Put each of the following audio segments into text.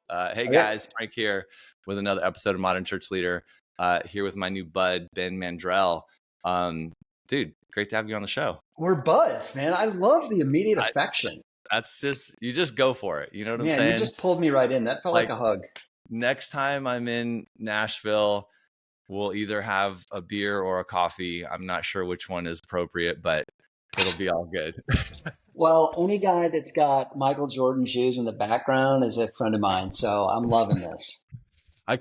Hey Okay. guys, Frank here with another episode of Modern Church Leader. Here with my new bud, Ben Mandrell. Dude, great to have you on the show. We're buds, man. I love the immediate I- affection. You just go for it. You know what I'm Man, saying? you just pulled me right in. That felt like a hug. Next time I'm in Nashville, we'll either have a beer or a coffee. I'm not sure which one is appropriate, but it'll be all good. Well, any guy that's got Michael Jordan shoes in the background is a friend of mine, so I'm loving this. I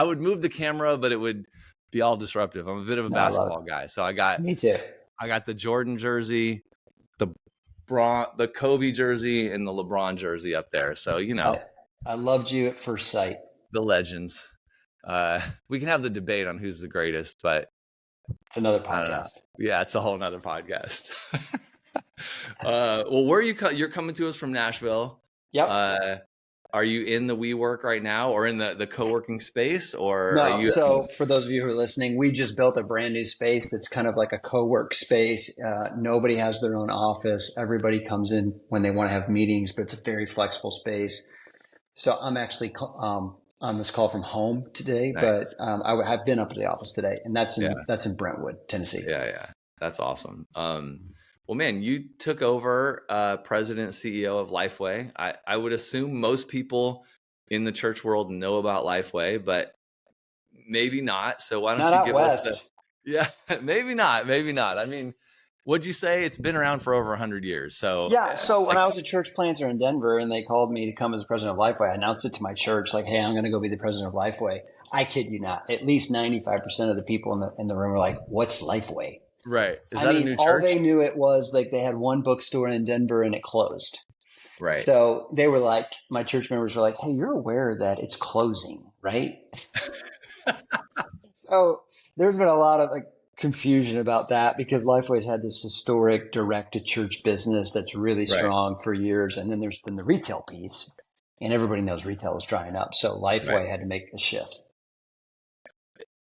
would move the camera, but it would be all disruptive. I'm a bit of a basketball guy. So I got Me too. I got the Jordan jersey, the Kobe jersey, and the LeBron jersey up there. So, I loved you at first sight. The legends. We can have the debate on who's the greatest, but it's another podcast. Yeah, it's a whole nother podcast. Well, where are you? You're coming to us from Nashville. Yep. Are you in the WeWork right now, or in the co-working space, or no? Are you? So, for those of you who are listening, we just built a brand new space that's kind of like a co-work space. Nobody has their own office. Everybody comes in when they want to have meetings, but it's a very flexible space. So, I'm actually on this call from home today, nice. But I've been up to the office today, and that's in Brentwood, Tennessee. Yeah, that's awesome. Well, man, you took over president and CEO of Lifeway. I would assume most people in the church world know about Lifeway, but maybe not. So why don't you give us maybe not. I mean, what'd you say? It's been around for over 100 years. So So when I was a church planter in Denver and they called me to come as president of Lifeway, I announced it to my church, like, hey, I'm going to go be the president of Lifeway. I kid you not. At least 95% of the people in the room were like, what's Lifeway? Right. Is that a new church? All they knew it was like they had one bookstore in Denver and it closed. Right. So they were like, my church members were like, hey, you're aware that it's closing, right? So there's been a lot of confusion about that because Lifeway's had this historic direct-to-church business that's really strong for years. And then there's been the retail piece. And everybody knows retail is drying up. So Lifeway had to make the shift.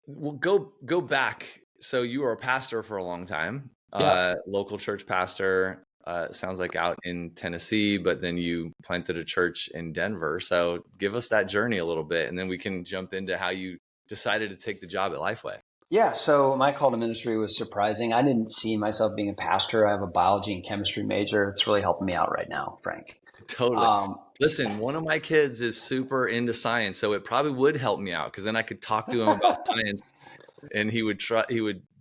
Well, go back. So you were a pastor for a long time, local church pastor, sounds like out in Tennessee, but then you planted a church in Denver. So give us that journey a little bit, and then we can jump into how you decided to take the job at Lifeway. Yeah, so my call to ministry was surprising. I didn't see myself being a pastor. I have a biology and chemistry major. It's really helping me out right now, Frank. Totally. Listen, one of my kids is super into science, so it probably would help me out because then I could talk to him about science. And he would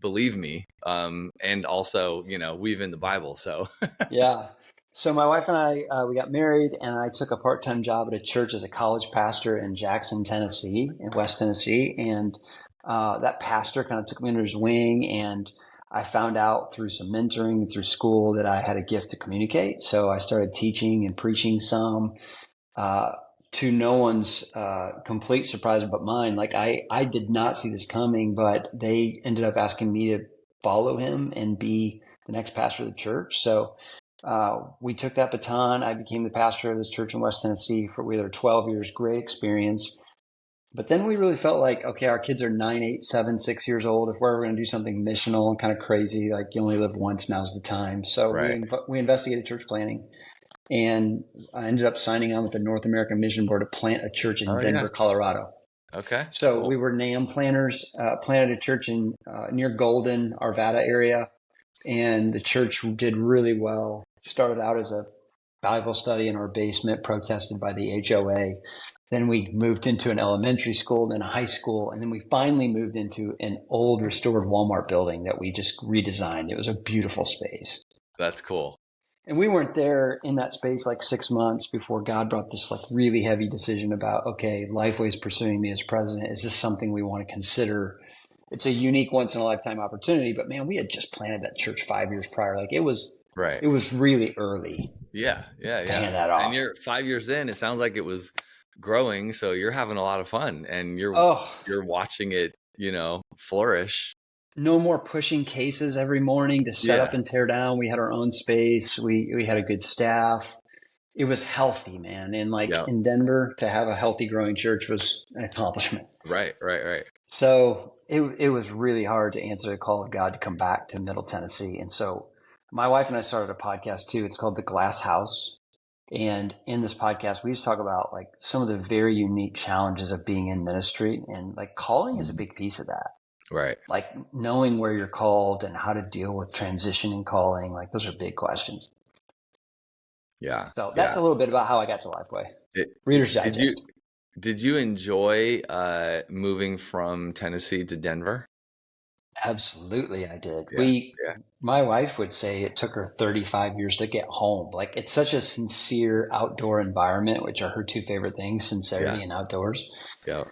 believe me, and also, weave in the Bible. So yeah. So my wife and I, we got married, and I took a part-time job at a church as a college pastor in Jackson, Tennessee, in West Tennessee, and that pastor kind of took me under his wing, and I found out through some mentoring and through school that I had a gift to communicate. So I started teaching and preaching some. To no one's complete surprise but mine, I did not see this coming, but they ended up asking me to follow him and be the next pastor of the church. So we took that baton. I became the pastor of this church in West Tennessee for 12 years, great experience. But then we really felt like, okay, our kids are 9, 8, 7, 6 years old. If we're ever going to do something missional and kind of crazy, like you only live once, now's the time. So we investigated church planning. And I ended up signing on with the North American Mission Board to plant a church in Denver, Colorado. Okay. So cool. We were NAM planters, planted a church in near Golden, Arvada area. And the church did really well. Started out as a Bible study in our basement, protested by the HOA. Then we moved into an elementary school, then a high school. And then we finally moved into an old restored Walmart building that we just redesigned. It was a beautiful space. That's cool. And we weren't there in that space 6 months before God brought this really heavy decision about, okay, Lifeway's pursuing me as president. Is this something we want to consider? It's a unique once in a lifetime opportunity, but man, we had just planted that church 5 years prior. It was really early. Yeah. To hand that off. And you're 5 years in, it sounds like it was growing. So you're having a lot of fun and you're watching it, flourish. No more pushing cases every morning to set up and tear down. We had our own space. We had a good staff. It was healthy, man. And in Denver, to have a healthy, growing church was an accomplishment. Right. So it was really hard to answer the call of God to come back to Middle Tennessee. And so my wife and I started a podcast too. It's called The Glass House. And in this podcast, we just talk about like some of the very unique challenges of being in ministry, and like calling is a big piece of that. Right. Like knowing where you're called and how to deal with transition in calling, like those are big questions. Yeah. So that's Yeah. a little bit about how I got to Lifeway. Reader's Digest. Did you enjoy moving from Tennessee to Denver? Absolutely, I did. Yeah. Yeah. My wife would say it took her 35 years to get home. Like it's such a sincere outdoor environment, which are her two favorite things, sincerity and outdoors. Yeah.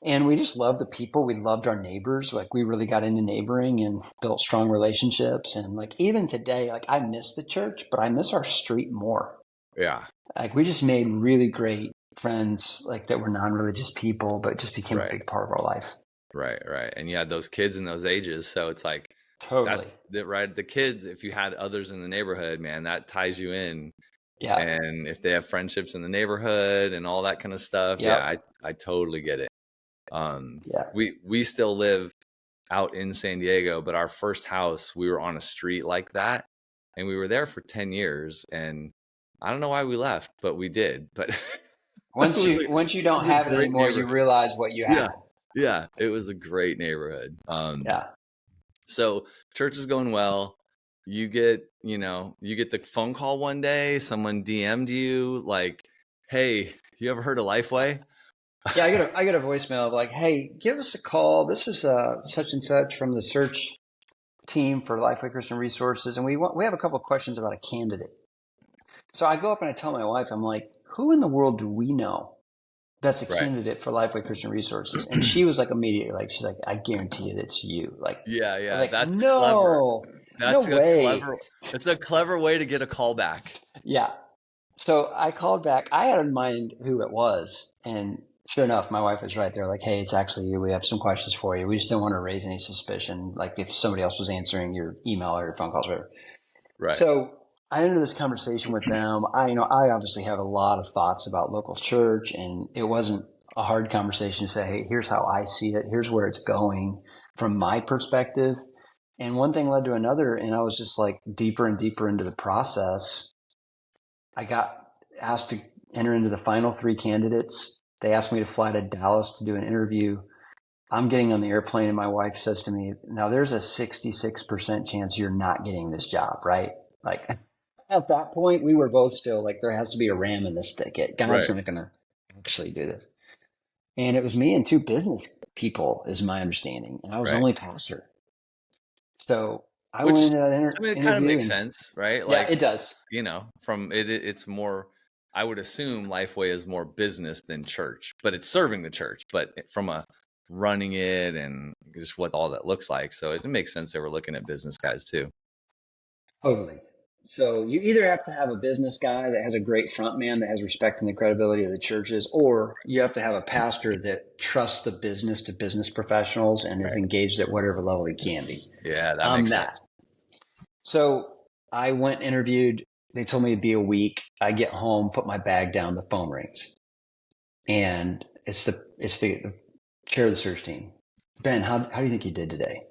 And we just loved the people. We loved our neighbors. Like we really got into neighboring and built strong relationships. And like even today, like I miss the church, but I miss our street more. Yeah. Like we just made really great friends, like that were non-religious people, but it just became a big part of our life. Right. And you had those kids in those ages. So it's like, totally. The kids, if you had others in the neighborhood, man, that ties you in. Yeah. And if they have friendships in the neighborhood and all that kind of stuff, I totally get it. We still live out in San Diego, but our first house, we were on a street like that, and we were there for 10 years. And I don't know why we left, but we did. But once you don't have it anymore, you realize what you had. Yeah, it was a great neighborhood. So church is going well. You get the phone call one day, someone DM'd you like, "Hey, you ever heard of Lifeway?" Yeah, I get a voicemail of like, "Hey, give us a call. This is such and such from the search team for Lifeway Christian Resources, and we have a couple of questions about a candidate." So I go up and I tell my wife, I'm like, "Who in the world do we know that's a candidate for Lifeway Christian Resources?" And she was like immediately like, she's like, "I guarantee you it's you." Like, yeah, like, that's no, clever. That's no way. It's a clever way to get a call back. Yeah. So I called back. I had in mind who it was, and sure enough, my wife was right there. Like, "Hey, it's actually you. We have some questions for you. We just didn't want to raise any suspicion. Like if somebody else was answering your email or your phone calls, or whatever." Right. So I ended this conversation with them. I obviously have a lot of thoughts about local church, and it wasn't a hard conversation to say, "Hey, here's how I see it. Here's where it's going from my perspective." And one thing led to another, and I was just like deeper and deeper into the process. I got asked to enter into the final 3 candidates. They asked me to fly to Dallas to do an interview. I'm getting on the airplane and my wife says to me, "Now there's a 66% chance you're not getting this job," right? Like at that point, we were both still like, there has to be a ram in this thicket. God's not going to actually do this. And it was me and 2 business people is my understanding. And I was only pastor. So I went into that interview. It kind of makes sense, right? Like, yeah, it does. From it's more, I would assume Lifeway is more business than church, but it's serving the church, but from a running it and just what all that looks like. So it makes sense they were looking at business guys too. Totally. So you either have to have a business guy that has a great front man that has respect and the credibility of the churches, or you have to have a pastor that trusts the business to business professionals and is engaged at whatever level he can be. Yeah, that makes sense. So I went interviewed. They told me it'd be a week. I get home, put my bag down, the phone rings. And it's the chair of the search team. "Ben, how do you think you did today?"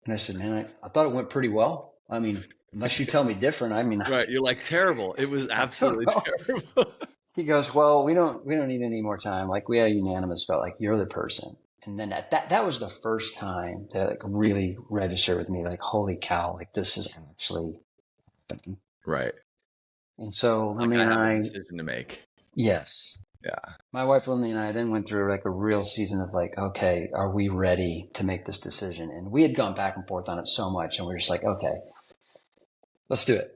And I said, "Man, I thought it went pretty well. I mean, unless you tell me different, I mean." Right. You're like, terrible. It was absolutely terrible. He goes, "Well, we don't need any more time. Like we had a unanimous vote, like you're the person." And then that was the first time that like really registered with me, like, holy cow, like this is actually happening. Right. And so Lindley and I, have a decision to make. Yes. Yeah. My wife Lindley and I then went through like a real season of like, okay, are we ready to make this decision? And we had gone back and forth on it so much, and we were just like, okay, let's do it.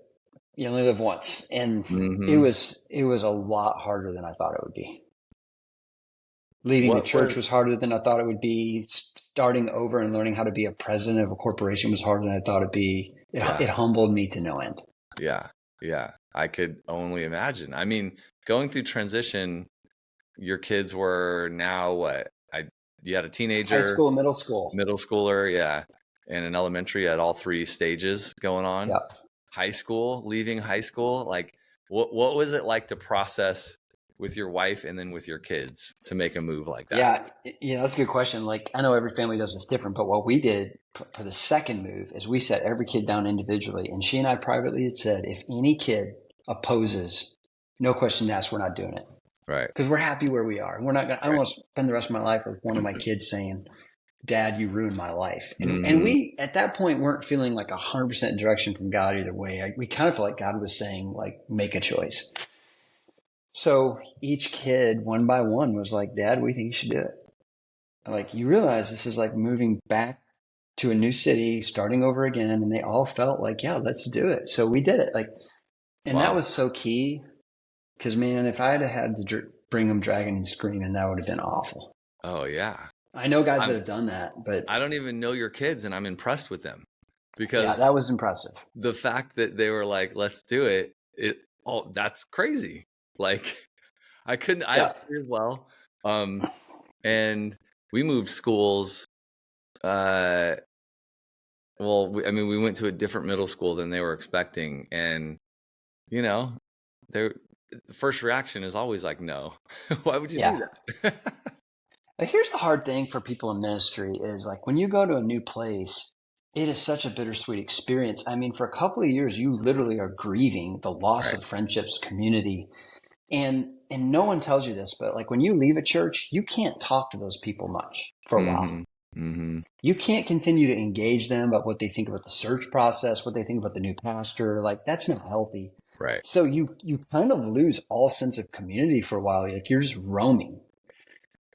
You only live once. And it was a lot harder than I thought it would be. Leading the church was harder than I thought it would be. Starting over and learning how to be a president of a corporation was harder than I thought it'd be. It humbled me to no end. Yeah. Yeah. I could only imagine. I mean, going through transition, your kids were now what? You had a teenager, high school, middle schooler, yeah, and an elementary at all 3 stages going on. Yep. High school, leaving high school, like what was it like to process with your wife and then with your kids to make a move like that? Yeah, that's a good question. Like, I know every family does this different, but what we did for the second move is we set every kid down individually, and she and I privately had said, if any kid opposes no question asked, we're not doing it Right. because we're happy where we are. And we're not going to, I don't Right. want to spend the rest of my life with one of my kids saying, Dad, you ruined my life. And Hmm. we, at that point, weren't feeling like 100% direction from God either way. We kind of felt like God was saying, like, make a choice. So each kid, one by one, was like, Dad, we think you should do it. Like, you realize this is like moving back to a new city, starting over again. And they all felt like, yeah, let's do it. So we did it. Like, and that Wow. was so key because, man, if I had to bring them dragging and screaming, that would have been awful. Oh yeah. I know guys that I'm have done that, but I don't even know your kids, and I'm impressed with them yeah, because that was impressive. the fact that they were like, let's do it, that's crazy. Like I have Yeah. three as well. And we moved schools. Uh, well, we went to a different middle school than they were expecting, and you know, their the first reaction is always like, no. Why would you do Yeah. that? But here's the hard thing for people in ministry is like when you go to a new place, it is such a bittersweet experience. I mean, for a couple of years, you literally are grieving the loss Right. of friendships, community. And no one tells you this, but like when you leave a church, you can't talk to those people much for a while. Mm-hmm. Mm-hmm. You can't continue to engage them about what they think about the search process, what they think about the new pastor. Like that's not healthy. Right. So you kind of lose all sense of community for a while. Like you're just roaming.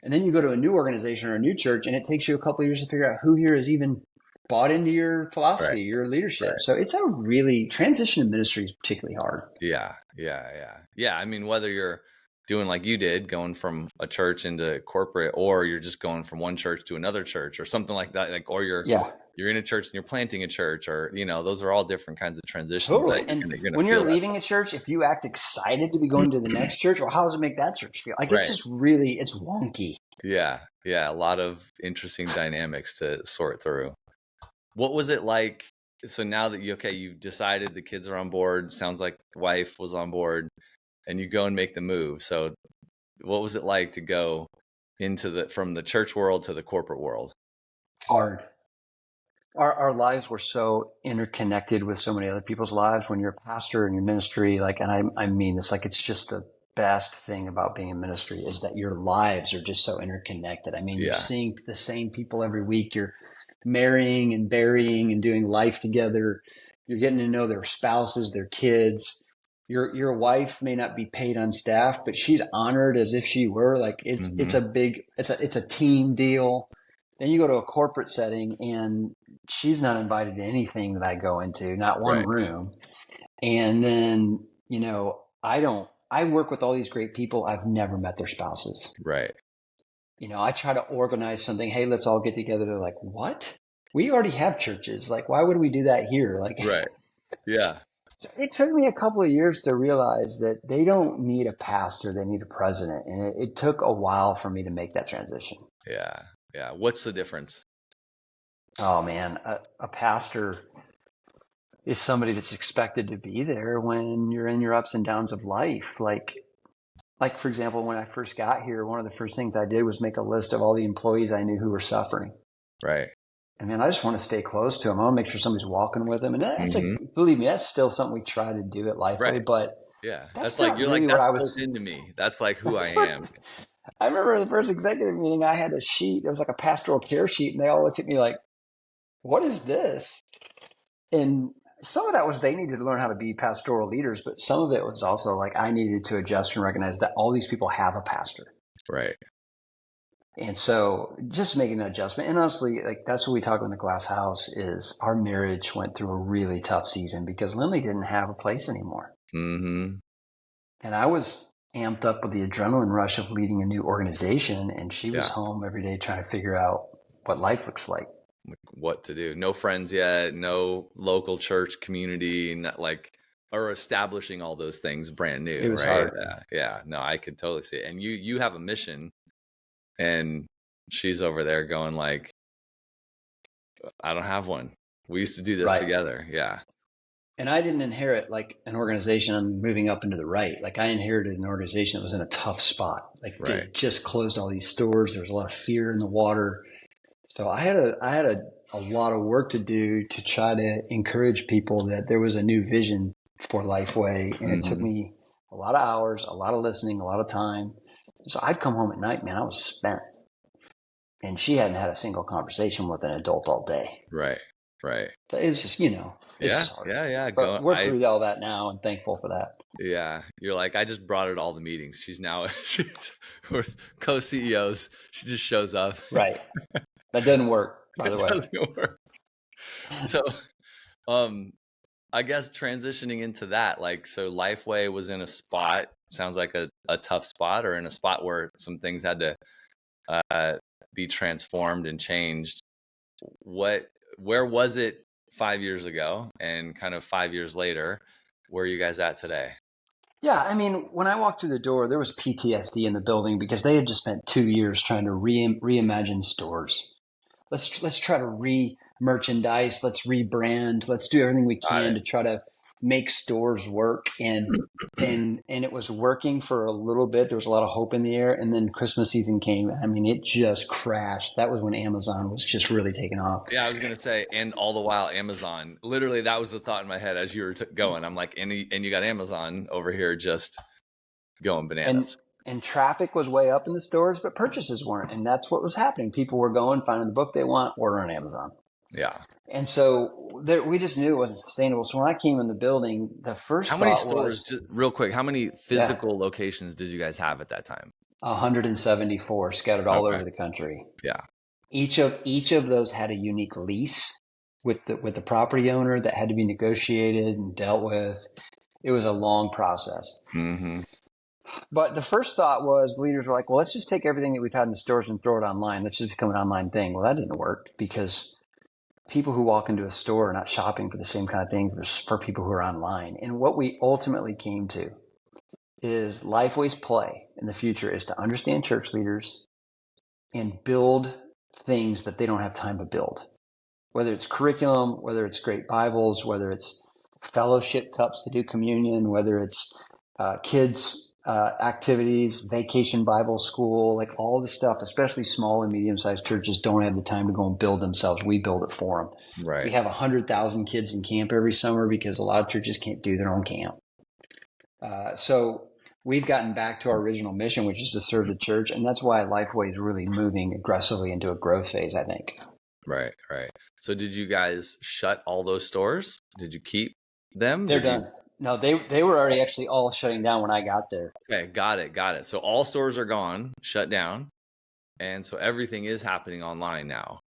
And then you go to a new organization or a new church, and it takes you a couple of years to figure out who here is even bought into your Right. philosophy, your leadership. Right. So it's a really transition in ministry is particularly hard. Yeah. Yeah. Yeah. Yeah. I mean, whether you're doing like you did, going from a church into corporate, or you're just going from one church to another church or something like that, like, or Yeah, you're in a church and you're planting a church, or, those are all different kinds of transitions that totally. And you're going to when you're feel that. leaving a church, if you act excited to be going to the next church, well, how does it make that church feel? Like it's Right. just really, it's wonky. Yeah. Yeah. A lot of interesting dynamics to sort through. What was it like? So now that you've decided the kids are on board, sounds like wife was on board, and you go and make the move. So what was it like to go from the church world to the corporate world? Hard. Our lives were so interconnected with so many other people's lives. When you're a pastor in your ministry, like, and I mean this, like, it's just the best thing about being in ministry is that your lives are just so interconnected. I mean, you're Yeah. seeing the same people every week. You're marrying and burying and doing life together. You're getting to know their spouses, their kids. Your wife may not be paid on staff, but she's honored as if she were. Like it's Hmm. a big it's a team deal. Then you go to a corporate setting and she's not invited to anything that I go into, not one Right. room. And then, I work with all these great people. I've never met their spouses. Right. I try to organize something. Hey, let's all get together. They're like, what? We already have churches. Like, why would we do that here? Like, Right. Yeah. it took me a couple of years to realize that they don't need a pastor. They need a president. And it took a while for me to make that transition. Yeah. Yeah. What's the difference? Oh man, a pastor is somebody that's expected to be there when you're in your ups and downs of life. Like for example, when I first got here, one of the first things I did was make a list of all the employees I knew who were suffering. Right. And man, I just want to stay close to them. I want to make sure somebody's walking with them. And that's Hmm. believe me, that's still something we try to do at Lifeway, Right. but Yeah. that's You're not like, really what that's I built was. into me. That's like who I That's what am. I remember the first executive meeting. I had a sheet. It was like a pastoral care sheet, and they all looked at me like, "What is this?" And some of that was they needed to learn how to be pastoral leaders, but some of it was also like I needed to adjust and recognize that all these people have a pastor. Right. And so just making that adjustment. And honestly, like that's what we talk about in the glass house is our marriage went through a really tough season because Lindley didn't have a place anymore. Hmm. And I was amped up with the adrenaline rush of leading a new organization. And she was Yeah. home every day trying to figure out what life looks like. Like what to do. No friends yet, no local church community, not like, or establishing all those things brand It new, was right? hard. Yeah. No, I could totally see it. And you have a mission, and she's over there going like, I don't have one. We used to do this Right. together. Yeah. And I didn't inherit like an organization moving up into the right. Like I inherited an organization that was in a tough spot. Like Right. they just closed all these stores. There was a lot of fear in the water. So I had a lot of work to do to try to encourage people that there was a new vision for Lifeway. And it took Hmm. me a lot of hours, a lot of listening, a lot of time. So I'd come home at night, man, I was spent. And she hadn't had a single conversation with an adult all day. Right. Right. So it's just, it's Yeah. just hard. Yeah. But we're through all that now and thankful for that. Yeah. You're like, I just brought her to all the meetings. She's now, we're co-CEOs. She just shows up. Right. That doesn't work, by the way. It doesn't work. So, I guess transitioning into that, like, so Lifeway was in a spot, sounds like a tough spot, or in a spot where some things had to be transformed and changed. Where was it 5 years ago, and kind of 5 years later, where are you guys at today? Yeah, I mean, when I walked through the door, there was PTSD in the building because they had just spent 2 years trying to reimagine stores. Let's try to re-merchandise, let's rebrand, let's do everything we can to try to make stores work. And it was working for a little bit. There was a lot of hope in the air, and then Christmas season came. I mean, it just crashed. That was when Amazon was just really taking off. Yeah, I was gonna say, and all the while Amazon. Literally, that was the thought in my head as you were going. I'm like, and you got Amazon over here just going bananas. And traffic was way up in the stores, but purchases weren't. And that's what was happening. People were going, finding the book they want, ordering on Amazon. Yeah. And so we just knew it wasn't sustainable. So when I came in the building, the first how many stores, just real quick, how many physical locations did you guys have at that time? 174 scattered all over the country. Yeah. Each of those had a unique lease with the property owner that had to be negotiated and dealt with. It was a long process. Mm-hmm. But the first thought was, leaders were like, well, let's just take everything that we've had in the stores and throw it online. Let's just become an online thing. Well, that didn't work because people who walk into a store are not shopping for the same kind of things as for people who are online. And what we ultimately came to is Lifeway's play in the future is to understand church leaders and build things that they don't have time to build. Whether it's curriculum, whether it's great Bibles, whether it's fellowship cups to do communion, whether it's kids' activities, vacation Bible school, like all the stuff, especially small and medium-sized churches don't have the time to go and build themselves. We build it for them. Right. We have 100,000 kids in camp every summer because a lot of churches can't do their own camp. So we've gotten back to our original mission, which is to serve the church. And that's why Lifeway is really moving aggressively into a growth phase, I think. Right. So did you guys shut all those stores? Did you keep them? They're done. No, they were already actually all shutting down when I got there. Okay, got it. So all stores are gone, shut down, and so everything is happening online now.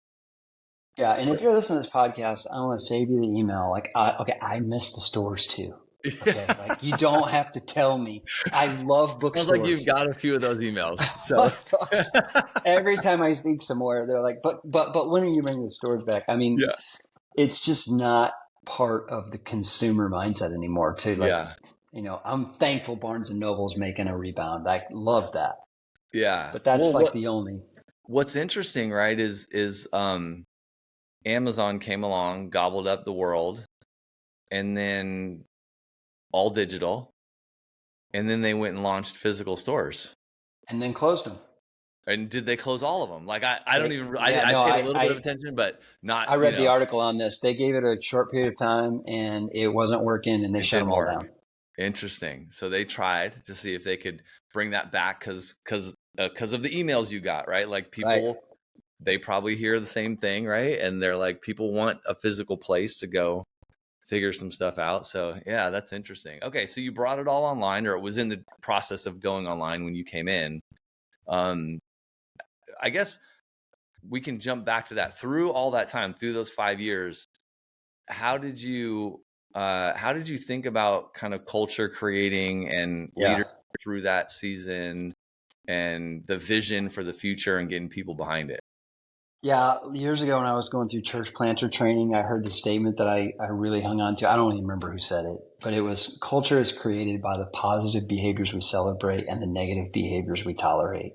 Yeah, and if you're listening to this podcast, I want to save you the email. Like, I miss the stores too. Okay, like you don't have to tell me. I love bookstores. Sounds like you've got a few of those emails. So every time I speak somewhere, they're like, "But when are you bringing the stores back?" I mean, It's just not part of the consumer mindset anymore. Too, like, I'm thankful Barnes and Noble's making a rebound. I love that. Yeah, but that's the only. What's interesting, right, is Amazon came along, gobbled up the world, and then all digital, and then they went and launched physical stores, and then closed them. And did they close all of them? Like I don't even. I paid a little bit of attention, but not. I read the article on this. They gave it a short period of time, and it wasn't working, and they shut them all down. Interesting. So they tried to see if they could bring that back because of the emails you got, right? Like people, they probably hear the same thing, right? And they're like, people want a physical place to go figure some stuff out. So yeah, that's interesting. Okay, so you brought it all online, or it was in the process of going online when you came in. I guess we can jump back to that. Through all that time, through those 5 years, how did you think about kind of culture creating and leadership through that season and the vision for the future and getting people behind it? Yeah, years ago when I was going through church planter training, I heard the statement that I really hung on to. I don't even remember who said it, but it was, culture is created by the positive behaviors we celebrate and the negative behaviors we tolerate.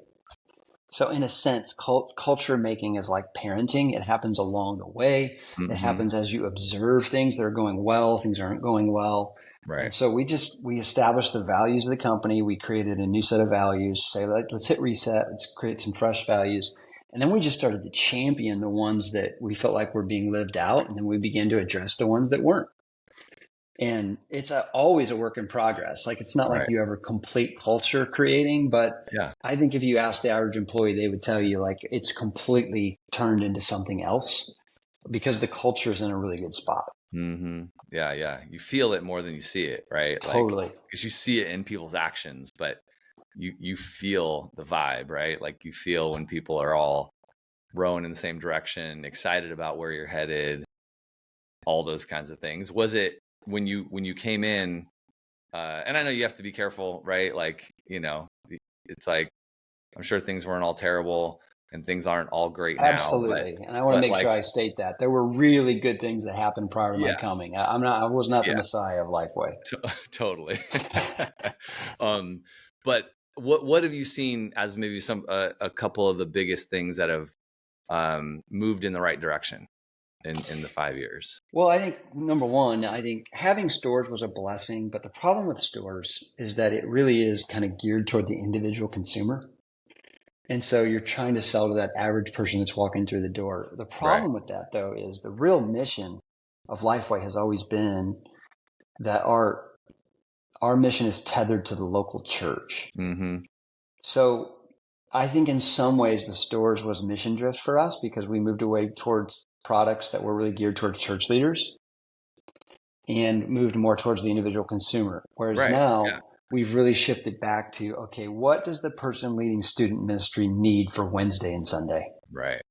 So in a sense, culture making is like parenting. It happens along the way. Mm-hmm. It happens as you observe things that are going well, things aren't going well. Right. And so we established the values of the company. We created a new set of values, say, let's hit reset. Let's create some fresh values. And then we just started to champion the ones that we felt like were being lived out. And then we began to address the ones that weren't. And it's always a work in progress. Like, it's not like Right. you ever complete culture creating, but Yeah. I think if you ask the average employee, they would tell you like it's completely turned into something else because the culture is in a really good spot. Yeah. Yeah. You feel it more than you see it, right? Like, Totally. because you see it in people's actions, but you feel the vibe, right? Like you feel when people are all rowing in the same direction, excited about where you're headed, all those kinds of things. Was it when you came in, and I know you have to be careful, right? Like, it's like, I'm sure things weren't all terrible and things aren't all great now, Absolutely. And I want to but make like, sure I state that there were really good things that happened prior to my yeah, coming. I was not the yeah, Messiah of Lifeway. totally. um, but what have you seen as maybe a couple of the biggest things that have moved in the right direction in the 5 years? Well, I think number one, I think having stores was a blessing, but the problem with stores is that it really is kind of geared toward the individual consumer. And so you're trying to sell to that average person that's walking through the door. The Right. problem with that, though, is the real mission of Lifeway has always been that our mission is tethered to the local church. Mm-hmm. So I think in some ways the stores was mission drift for us because we moved away towards products that were really geared towards church leaders and moved more towards the individual consumer. Whereas Right. now Yeah. we've really shifted back to, okay, what does the person leading student ministry need for Wednesday and Sunday? Right.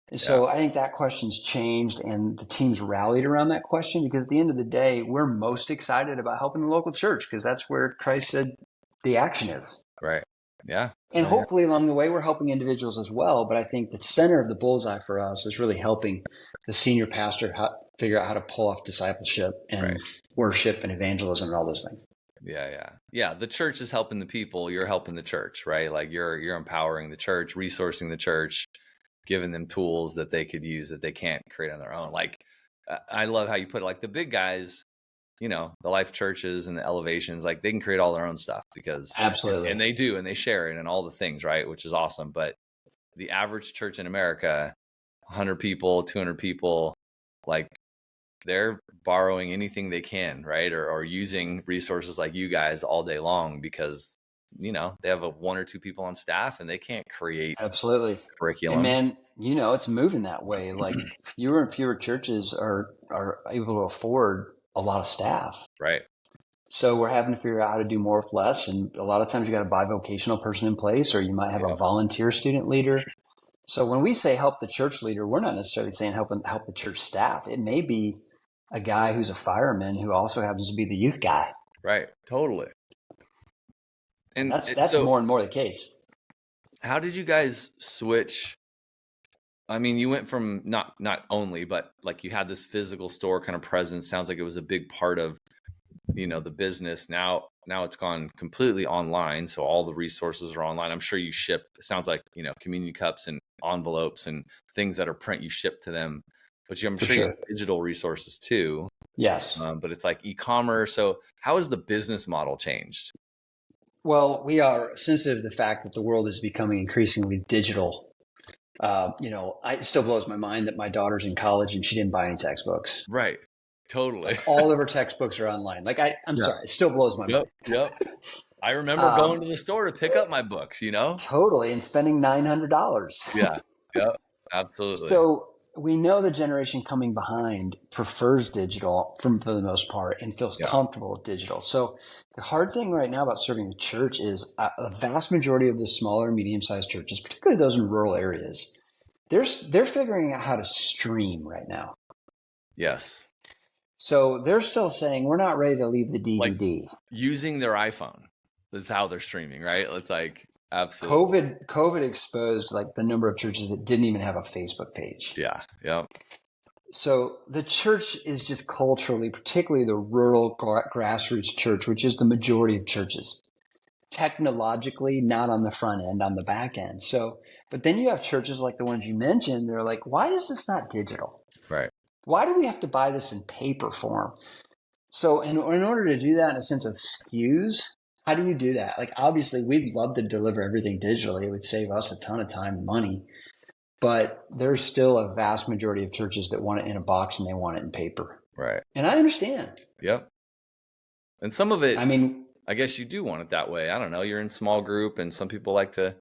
And Yeah. so I think that question's changed and the team's rallied around that question because at the end of the day, we're most excited about helping the local church because that's where Christ said the action is. Right. Yeah. And Yeah. Yeah. hopefully along the way, we're helping individuals as well. But I think the center of the bullseye for us is really helping the senior pastor figure out how to pull off discipleship and Right. worship and evangelism and all those things. Yeah. Yeah. Yeah. The church is helping the people. You're helping the church, right? Like you're empowering the church, resourcing the church, giving them tools that they could use that they can't create on their own. Like, I love how you put it. Like the big guys, the life churches and the elevations, like they can create all their own stuff because, Absolutely. and they do, and they share it and all the things, right? Which is awesome. But the average church in America, 100 people, 200 people, like they're borrowing anything they can, right? Or using resources like you guys all day long because, they have one or two people on staff and they can't create Absolutely. And curriculum. man, it's moving that way. Like fewer and fewer churches are able to afford a lot of staff. Right. So we're having to figure out how to do more with less. And a lot of times you got a bivocational person in place, or you might have a volunteer student leader. So when we say help the church leader, we're not necessarily saying help the church staff. It may be a guy who's a fireman who also happens to be the youth guy. Right. Totally. And that's so more and more the case. how did you guys switch? I mean, you went from not only, but like you had this physical store kind of presence. Sounds like it was a big part of, the business. Now it's gone completely online. So all the resources are online. I'm sure you ship, it sounds like, communion cups and envelopes and things that are print, you ship to them, but I'm sure you have digital resources too. Yes. But it's like e-commerce. So how has the business model changed? Well, we are sensitive to the fact that the world is becoming increasingly digital. It still blows my mind that my daughter's in college and she didn't buy any textbooks. Right. Totally. Like all of her textbooks are online. Like I'm sorry, it still blows my mind. Yep. I remember going to the store to pick up my books, Totally, and spending $900. Yeah. Yep. Absolutely. So we know the generation coming behind prefers digital for the most part and feels comfortable with digital. So the hard thing right now about serving the church is a vast majority of the smaller and medium-sized churches, particularly those in rural areas, they're figuring out how to stream right now. Yes. So they're still saying, we're not ready to leave the DVD. Like using their iPhone is how they're streaming, right? It's like, absolutely. COVID exposed like the number of churches that didn't even have a Facebook page. Yeah. Yep. So the church is just culturally, particularly the rural grassroots church, which is the majority of churches, technologically not on the front end, on the back end. So, but then you have churches like the ones you mentioned. They're like, why is this not digital? Right. Why do we have to buy this in paper form? So in order to do that in a sense of SKUs, how do you do that? Like, obviously, we'd love to deliver everything digitally. It would save us a ton of time and money. But there's still a vast majority of churches that want it in a box and they want it in paper. Right. And I understand. Yep. And some of it, I mean, I guess you do want it that way. I don't know. You're in small group, and some people like to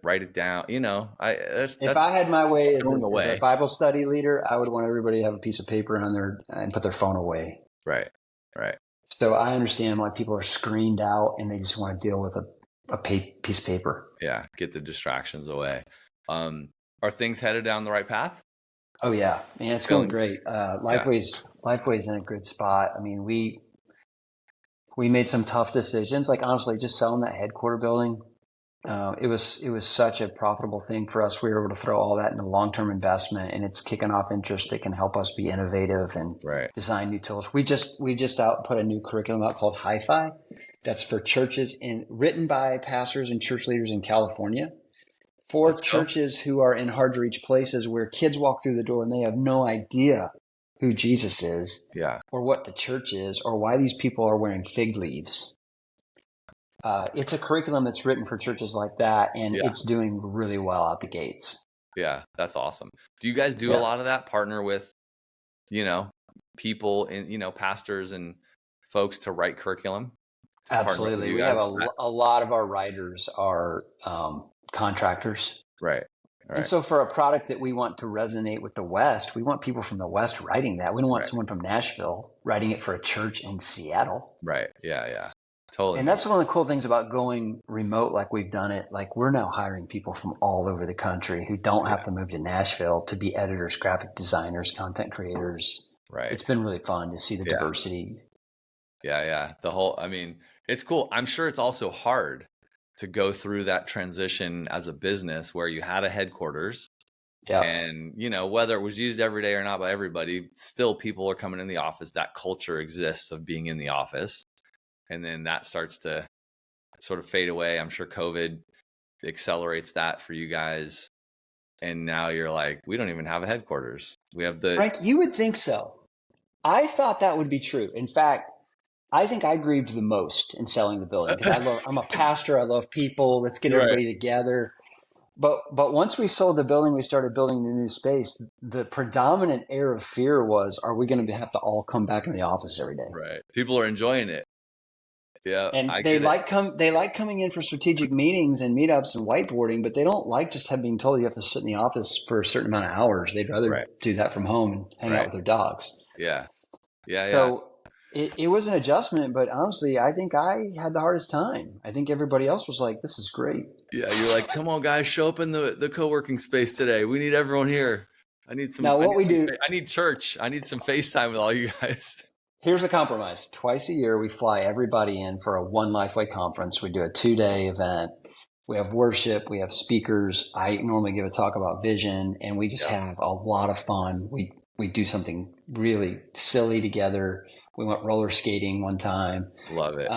write it down. if That's I had my way going as a away. Bible study leader, I would want everybody to have a piece of paper on their and put their phone away. Right. Right. So I understand why people are screened out and they just want to deal with a piece of paper. Yeah. Get the distractions away. Are things headed down the right path? Oh yeah, man, it's going great. Lifeway's in a good spot. I mean, we made some tough decisions. Like honestly, just selling that headquarter building, it was such a profitable thing for us. We were able to throw all that into long-term investment, and it's kicking off interest that can help us be innovative and Right. design new tools. We just put a new curriculum out called Hi-Fi. That's for churches written by pastors and church leaders in California. For churches who are in hard to reach places where kids walk through the door and they have no idea who Jesus is, or what the church is, or why these people are wearing fig leaves. It's a curriculum that's written for churches like that, and it's doing really well out the gates. Yeah, that's awesome. Do you guys do a lot of that? Partner with, people and, pastors and folks to write curriculum? Absolutely. We have a lot of our writers are contractors. Right. And so for a product that we want to resonate with the West, we want people from the West writing that. We don't want someone from Nashville writing it for a church in Seattle. Right. Yeah. Yeah. Totally. And that's one of the cool things about going remote like we've done it. Like we're now hiring people from all over the country who don't have to move to Nashville to be editors, graphic designers, content creators. Right. It's been really fun to see the diversity. Yeah. Yeah. It's cool. I'm sure it's also hard to go through that transition as a business where you had a headquarters and, whether it was used every day or not by everybody, still people are coming in the office. That culture exists of being in the office. And then that starts to sort of fade away. I'm sure COVID accelerates that for you guys. And now you're like, we don't even have a headquarters. We have Frank, you would think so. I thought that would be true. In fact, I think I grieved the most in selling the building because I'm a pastor. I love people. Let's get everybody together. But once we sold the building, we started building the new space. The predominant air of fear was, are we going to have to all come back in the office every day? Right. People are enjoying it. Yeah. And they like coming in for strategic meetings and meetups and whiteboarding, but they don't like just being told you have to sit in the office for a certain amount of hours. They'd rather do that from home and hang out with their dogs. Yeah. Yeah. Yeah. So it was an adjustment, but honestly, I think I had the hardest time. I think everybody else was like, this is great. Yeah. You're like, come on, guys, show up in the co-working space today. We need everyone here. I need some. Now, I need church. I need some FaceTime with all you guys. Here's the compromise. Twice a year, we fly everybody in for a One Lifeway conference. We do a 2-day event. We have worship. We have speakers. I normally give a talk about vision, and we just have a lot of fun. We do something really silly together. We went roller skating one time. Love it.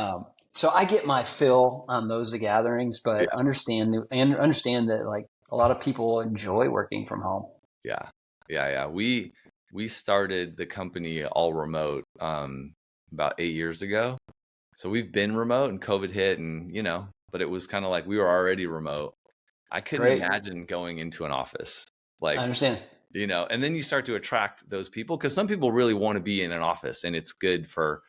So I get my fill on those gatherings, but understand that like a lot of people enjoy working from home. Yeah. Yeah. Yeah. We started the company all remote about 8 years ago. So we've been remote and COVID hit and, but it was kind of like we were already remote. I couldn't imagine going into an office. Like, I understand. And then you start to attract those people because some people really want to be in an office and it's good for,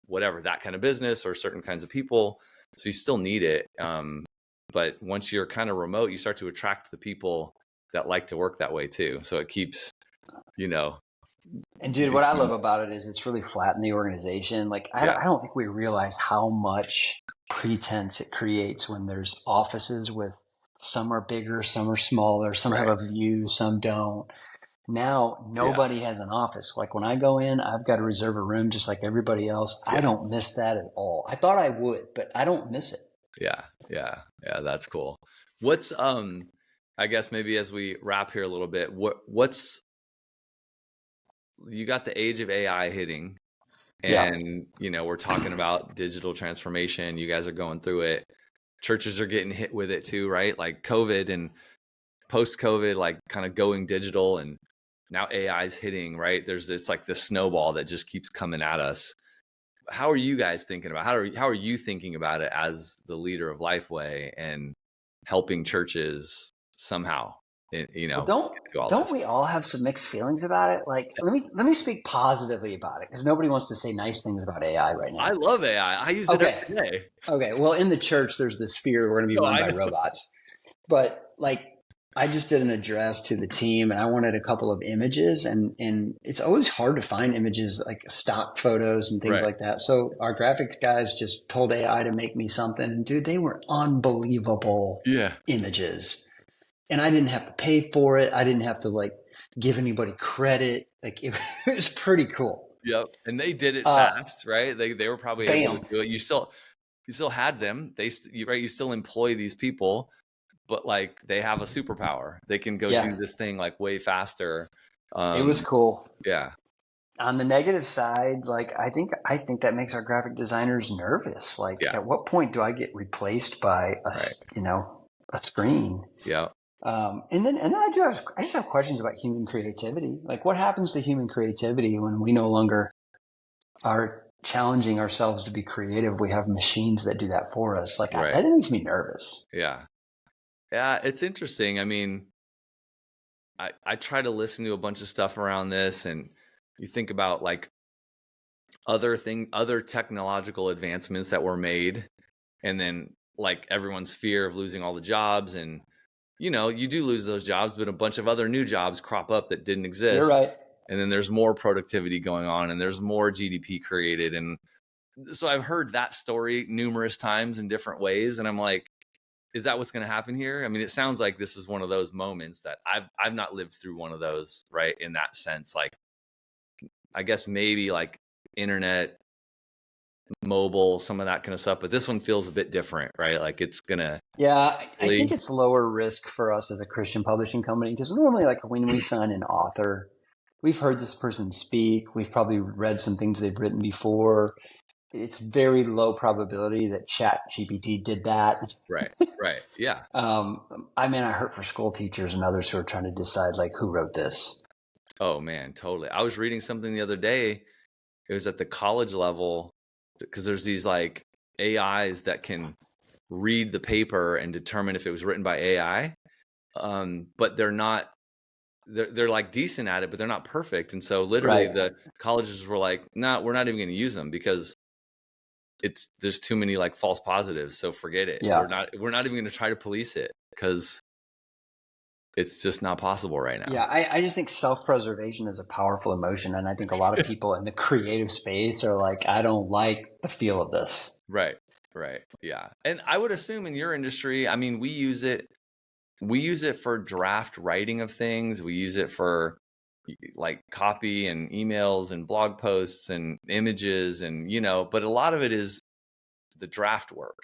whatever, that kind of business or certain kinds of people. So you still need it. But once you're kind of remote, you start to attract the people that like to work that way too. So it keeps, And dude, what I love about it is it's really flat in the organization. Like I don't think we realize how much pretense it creates when there's offices with some are bigger, some are smaller, some have a view, some don't. Now nobody has an office. Like when I go in, I've got to reserve a room just like everybody else. I don't miss that at all. I thought I would, but I don't miss it. Yeah. Yeah. Yeah. That's cool. What's, I guess maybe as we wrap here a little bit, what's, you got the age of AI hitting and, we're talking about digital transformation. You guys are going through it. Churches are getting hit with it too, right? Like COVID and post-COVID, like kind of going digital and now AI is hitting, right? It's like the snowball that just keeps coming at us. How are you guys thinking about, how are you thinking about it as the leader of Lifeway and helping churches somehow you Well, know, don't do all don't this. we all have some mixed feelings about it? Like, let me speak positively about it because nobody wants to say nice things about AI right I now. love AI. I use it Okay, every day. okay. Well, in the church, there's this fear we're going to be No, run I by know. robots. But like, I just did an address to the team, and I wanted a couple of images, and it's always hard to find images like stock photos and things Right. like that. So our graphics guys just told AI to make me something. Dude, they were unbelievable Yeah. images, and I didn't have to pay for it. I didn't have to like give anybody credit. Like it was pretty cool. Yep. And they did it Uh, fast, right? They were probably able to bam. do it. You still had them. Right. You still employ these people, but like they have a superpower. They can go Yeah, do this thing like way faster. it was Um, cool. yeah. On the negative side, like I think that makes our graphic designers nervous. Like, Yeah. at what point do I get replaced by Right. a screen? Yeah. And then I just have questions about human creativity. Like, what happens to human creativity when we no longer are challenging ourselves to be creative? We have machines that do that for us. Like, Right. that makes me nervous. Yeah. Yeah. It's interesting. I mean, I try to listen to a bunch of stuff around this, and you think about like other technological advancements that were made, and then like everyone's fear of losing all the jobs, and you do lose those jobs, but a bunch of other new jobs crop up that didn't You're exist, right. and then there's more productivity going on, and there's more GDP created, and so I've heard that story numerous times in different ways, and I'm like, is that what's going to happen here? I mean, it sounds like this is one of those moments that I've not lived through one of those, right? In that sense, like I guess maybe like internet, mobile, some of that kind of stuff, but this one feels a bit different, right? Like it's gonna Yeah, I really, think it's lower risk for us as a Christian publishing company because normally, like when we sign an author, we've heard this person speak. We've probably read some things they've written before. It's very low probability that Chat GPT did that. right, right, yeah. I hurt for school teachers and others who are trying to decide like who wrote this. Oh man, totally. I was reading something the other day. It was at the college level because there's these like AIs that can read the paper and determine if it was written by AI. But they're like decent at it, but they're not perfect. And so literally Right. the colleges were like, "No, we're not even going to use them because there's too many like false positives. So forget it. Yeah. We're not even going to try to police it because it's just not possible right Yeah. now." I just think self-preservation is a powerful emotion. And I think a lot of people in the creative space are like, I don't like the feel of this. Right. Right. Yeah. And I would assume in your industry, I mean, we use it for draft writing of things. We use it for like copy and emails and blog posts and images, and but a lot of it is the draft work,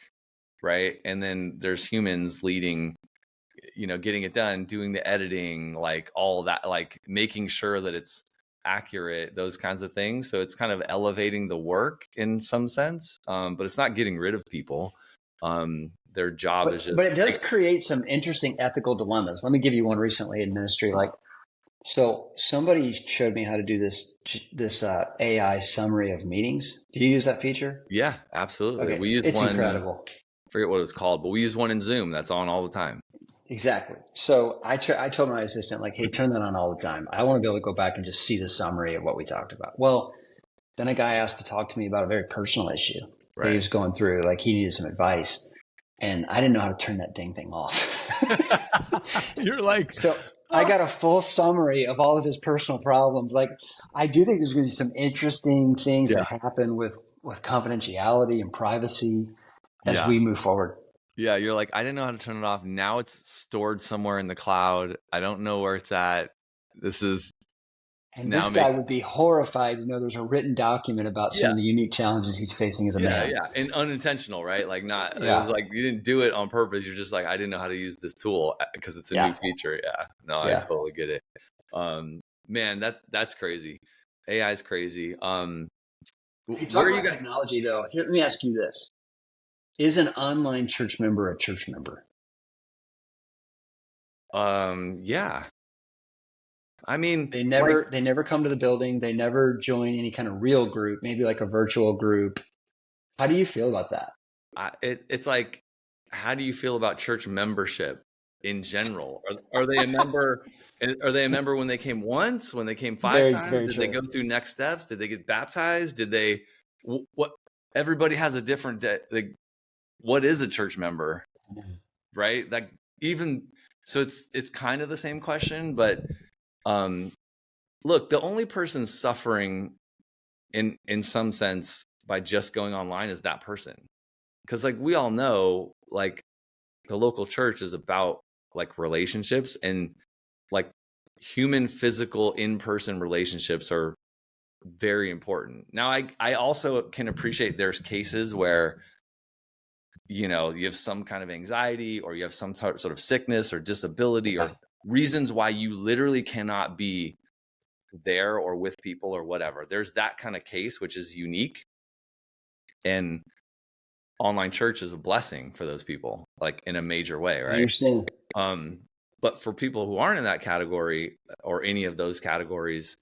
right? And then there's humans leading, getting it done, doing the editing, like all that, like making sure that it's accurate, those kinds of things. So it's kind of elevating the work in some sense, but it's not getting rid of people. Their job is But just it does create some interesting ethical dilemmas. Let me give you one recently in ministry. Like, so somebody showed me how to do this AI summary of meetings. Do you use that feature? yeah, absolutely. Okay, We use it's one, incredible. forget what it's called, but we use one in Zoom that's on all the time. Exactly. So I told my assistant, like, hey, turn that on all the time. I want to be able to go back and just see the summary of what we talked about. Well, then a guy asked to talk to me about a very personal issue that he Right. was going through. Like, he needed some advice. And I didn't know how to turn that dang thing off. You're like, So I got a full summary of all of his personal problems. Like, I do think there's going to be some interesting things yeah, that happen with confidentiality and privacy as yeah. we move forward. Yeah, you're like, I didn't know how to turn it off. Now it's stored somewhere in the cloud. I don't know where it's at. This is And now this guy making, would be horrified to know there's a written document about some yeah, of the unique challenges he's facing as a yeah, man. yeah. And unintentional, right? Like not, it was Yeah. like you didn't do it on purpose. You're just like, I didn't know how to use this tool because it's a new Yeah. feature. Yeah. No, I Yeah. totally get it. Man, that's crazy. AI is crazy. Hey, Where talk are you about guys? technology, though. Here, let me ask you this. Is an online church member a church member? Yeah. I mean, They like, never come to the building. They never join any kind of real group, maybe like a virtual group. How do you feel about that? it's like, how do you feel about church membership? in general? Are they a member? Are they a member when they came once? When they came 5 Very, times? very Did they true. go through next steps? Did they get baptized? Did they? What? Everybody has a different. Like, what is a church member? Right? Like, even so, it's kind of the same question, but look, the only person suffering in some sense by just going online is that person, because like we all know, like the local church is about like relationships, and like human physical in-person relationships are very important. Now I also can appreciate there's cases where you have some kind of anxiety, or you have some sort of sickness or disability, or reasons why you literally cannot be there or with people or whatever. There's that kind of case, which is unique, and online church is a blessing for those people, like in a major way, I right? understand. But for people who aren't in that category or any of those categories,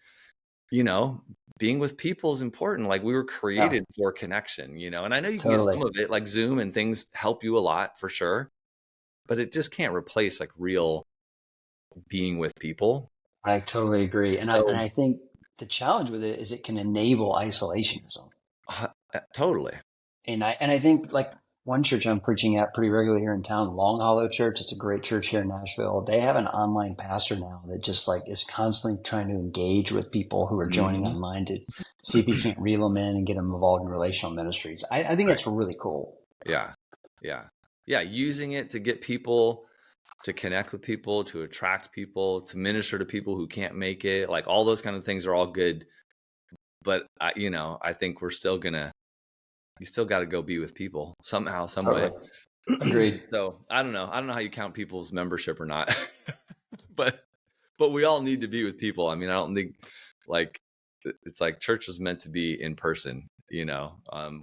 being with people is important. Like, we were created for connection, and I know you can get Totally. some of it, like Zoom and things help you a lot for sure, but it just can't replace like real being with people. I totally agree. And So I think the challenge with it is it can enable isolationism. totally. And I think like one church I'm preaching at pretty regularly here in town, Long Hollow Church. It's a great church here in Nashville. They have an online pastor now that just like is constantly trying to engage with people who are joining Mhm. online to see if he can't reel them in and get them involved in relational ministries. I think Right. that's really cool. Yeah. Using it to get people to connect with people, to attract people, to minister to people who can't make it, like all those kind of things are all good. But I think you still got to go be with people somehow, some way. Totally. Agreed. So I don't know how you count people's membership or not, but we all need to be with people. I mean, I don't think like it's like church was meant to be in person,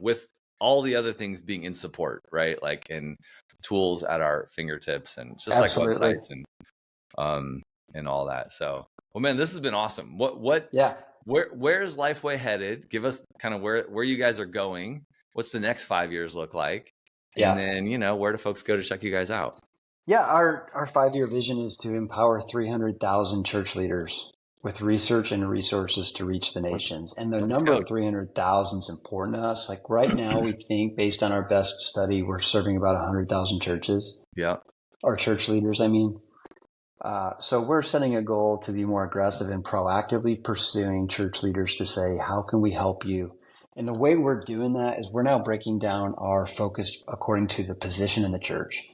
with all the other things being in support, right? Like, and tools at our fingertips, and just like Absolutely. websites and all that. So, well, man, this has been awesome. Yeah. Where's Lifeway headed? Give us kind of where you guys are going. What's the next 5 years look like? And Yeah. then, where do folks go to check you guys out? Yeah. Our 5-year vision is to empower 300,000 church leaders with research and resources to reach the nations. And the Let's number go. of 300,000 is important to us. Like right now, we think based on our best study, we're serving about 100,000 churches. Yeah. Or church leaders, I mean. So we're setting a goal to be more aggressive and proactively pursuing church leaders to say, how can we help you? And the way we're doing that is we're now breaking down our focus according to the position in the church.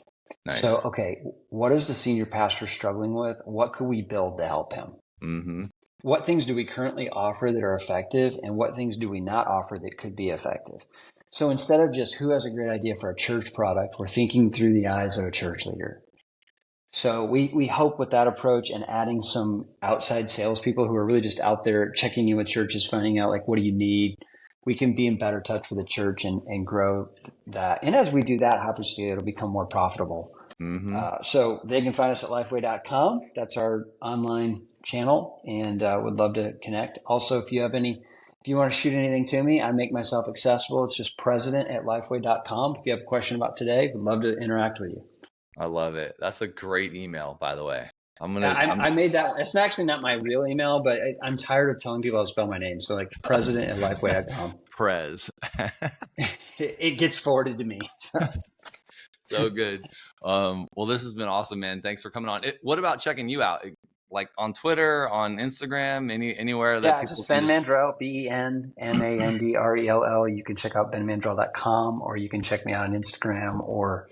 Nice. So, okay, what is the senior pastor struggling with? What could we build to help him? Mm-hmm. What things do we currently offer that are effective, and what things do we not offer that could be effective? So instead of just who has a great idea for a church product, we're thinking through the eyes of a church leader. So we hope with that approach and adding some outside salespeople who are really just out there checking in with churches, finding out like, what do you need? We can be in better touch with the church and grow that. And as we do that, obviously it'll become more profitable. Mm-hmm. So they can find us at lifeway.com. That's our online channel, and would love to connect. Also, if you want to shoot anything to me, I make myself accessible. It's just president@lifeway.com. If you have a question about today, would love to interact with you. I love it. That's a great email, by the way. I made that. It's actually not my real email, but I'm tired of telling people how to spell my name. So like president@lifeway.com. Prez. It gets forwarded to me. So good. Well, this has been awesome, man. Thanks for coming on. What about checking you out? Like on Twitter, on Instagram, anywhere that people just can Ben Mandrell, BenMandrell. You can check out benmandrell.com, or you can check me out on Instagram or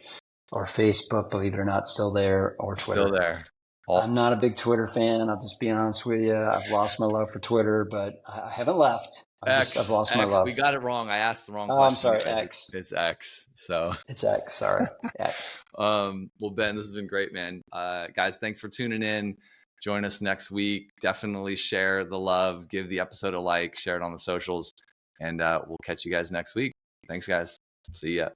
Facebook, believe it or not, still there, or Twitter. Still there. I'm not a big Twitter fan. I'll just be honest with you. I've lost my love for Twitter, but I haven't left. I've lost my love. We got it wrong. I asked the wrong question. Oh, I'm sorry, X. It's X. So it's X. Sorry, X. Well, Ben, this has been great, man. Guys, thanks for tuning in. Join us next week. Definitely share the love. Give the episode a like. Share it on the socials, and we'll catch you guys next week. Thanks, guys. See ya.